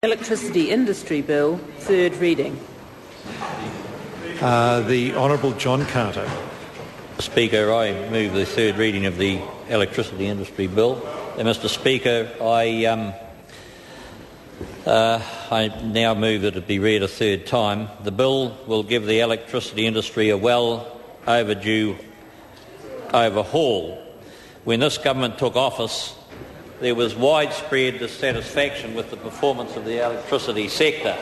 Electricity Industry Bill, third reading. The Honourable John Carter. Speaker, I move the third reading of the Electricity Industry Bill. Mr. Speaker, I now move that it be read a third time. The bill will give the electricity industry a well overdue overhaul. When this government took office, there was widespread dissatisfaction with the performance of the electricity sector.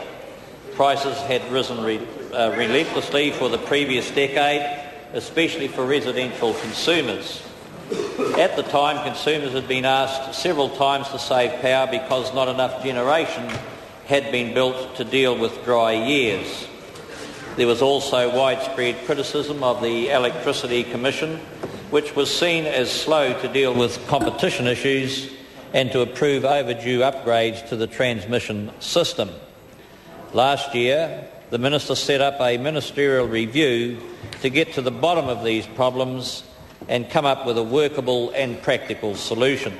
Prices had risen relentlessly for the previous decade, especially for residential consumers. At the time, consumers had been asked several times to save power because not enough generation had been built to deal with dry years. There was also widespread criticism of the Electricity Commission, which was seen as slow to deal with competition issues and to approve overdue upgrades to the transmission system. Last year, the Minister set up a ministerial review to get to the bottom of these problems and come up with a workable and practical solution.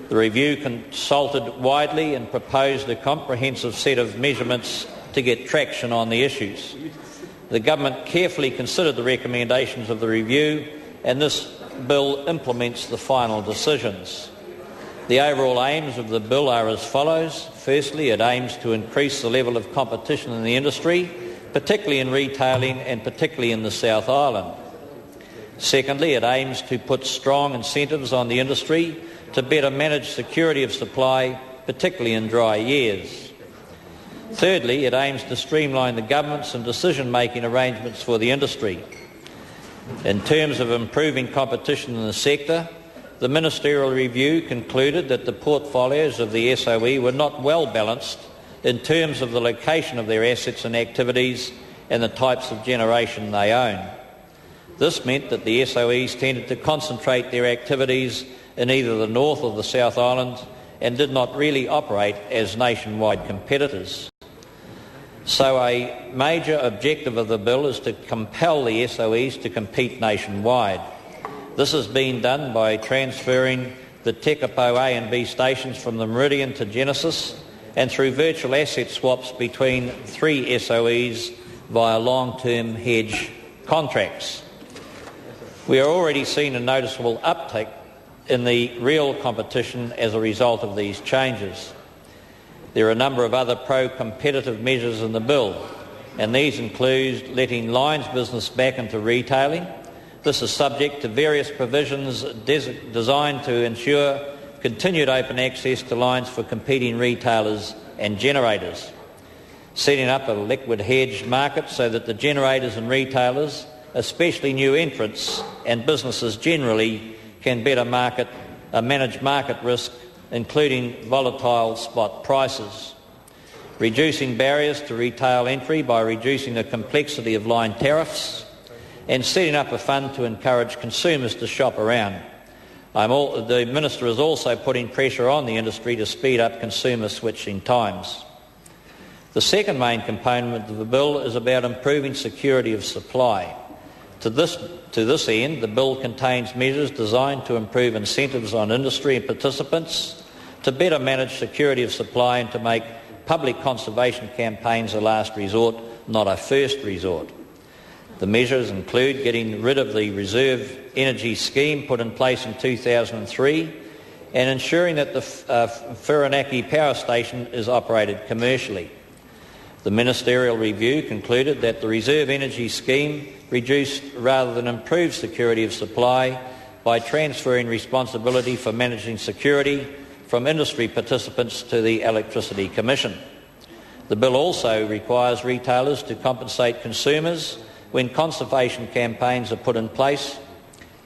The review consulted widely and proposed a comprehensive set of measurements to get traction on the issues. The government carefully considered the recommendations of the review, and this bill implements the final decisions. The overall aims of the bill are as follows. Firstly, it aims to increase the level of competition in the industry, particularly in retailing and particularly in the South Island. Secondly, it aims to put strong incentives on the industry to better manage security of supply, particularly in dry years. Thirdly, it aims to streamline the governance and decision-making arrangements for the industry. In terms of improving competition in the sector, the ministerial review concluded that the portfolios of the SOE were not well balanced in terms of the location of their assets and activities and the types of generation they own. This meant that the SOEs tended to concentrate their activities in either the North or the South Island and did not really operate as nationwide competitors. So a major objective of the bill is to compel the SOEs to compete nationwide. This has been done by transferring the Tekapo A and B stations from the Meridian to Genesis and through virtual asset swaps between three SOEs via long-term hedge contracts. We are already seeing a noticeable uptick in the real competition as a result of these changes. There are a number of other pro-competitive measures in the bill, and these include letting lines business back into retailing. This is subject to various provisions designed to ensure continued open access to lines for competing retailers and generators. Setting up a liquid hedge market so that the generators and retailers, especially new entrants and businesses generally, can better manage market risk, including volatile spot prices. Reducing barriers to retail entry by reducing the complexity of line tariffs, and setting up a fund to encourage consumers to shop around. The Minister is also putting pressure on the industry to speed up consumer switching times. The second main component of the bill is about improving security of supply. To this end, the bill contains measures designed to improve incentives on industry and participants, to better manage security of supply and to make public conservation campaigns a last resort, not a first resort. The measures include getting rid of the Reserve Energy Scheme put in place in 2003 and ensuring that the Whirinaki Power Station is operated commercially. The ministerial review concluded that the Reserve Energy Scheme reduced rather than improved security of supply by transferring responsibility for managing security from industry participants to the Electricity Commission. The bill also requires retailers to compensate consumers when conservation campaigns are put in place,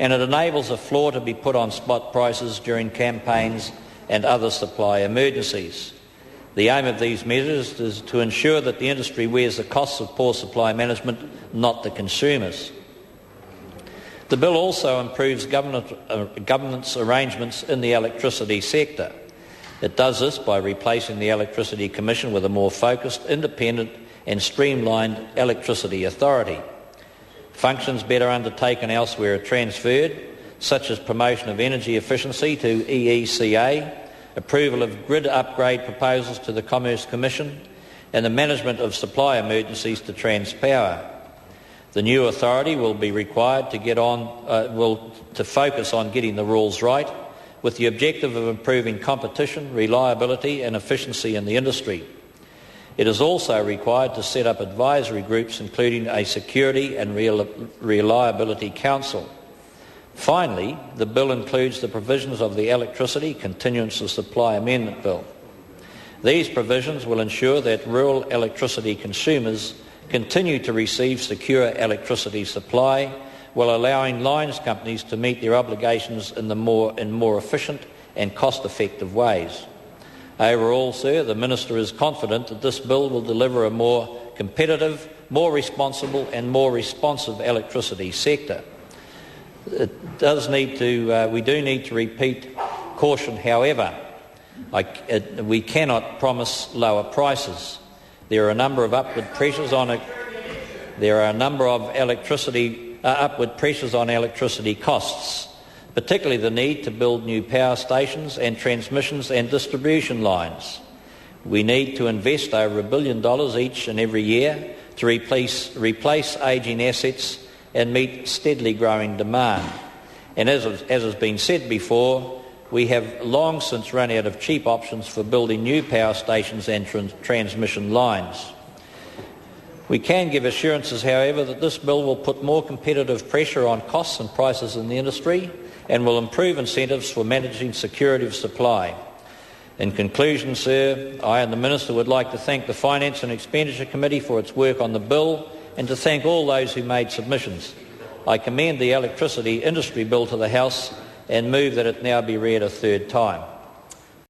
and it enables a floor to be put on spot prices during campaigns and other supply emergencies. The aim of these measures is to ensure that the industry wears the costs of poor supply management, not the consumers. The bill also improves governance arrangements in the electricity sector. It does this by replacing the Electricity Commission with a more focused, independent and streamlined electricity authority. Functions better undertaken elsewhere are transferred, such as promotion of energy efficiency to EECA, approval of grid upgrade proposals to the Commerce Commission, and the management of supply emergencies to Transpower. The new authority will be required to focus on getting the rules right, with the objective of improving competition, reliability and efficiency in the industry. It is also required to set up advisory groups, including a Security and Reliability Council. Finally, the bill includes the provisions of the Electricity Continuance of Supply Amendment Bill. These provisions will ensure that rural electricity consumers continue to receive secure electricity supply, while allowing lines companies to meet their obligations in more efficient and cost-effective ways. Overall, sir, the Minister is confident that this bill will deliver a more competitive, more responsible and more responsive electricity sector. We do need to repeat caution, however. We cannot promise lower prices. There are a number of upward pressures on electricity costs, particularly the need to build new power stations and transmissions and distribution lines. We need to invest over $1 billion each and every year to replace ageing assets and meet steadily growing demand. And as has been said before, we have long since run out of cheap options for building new power stations and transmission lines. We can give assurances, however, that this bill will put more competitive pressure on costs and prices in the industry and will improve incentives for managing security of supply. In conclusion, sir, I and the Minister would like to thank the Finance and Expenditure Committee for its work on the bill and to thank all those who made submissions. I commend the Electricity Industry Bill to the House and move that it now be read a third time.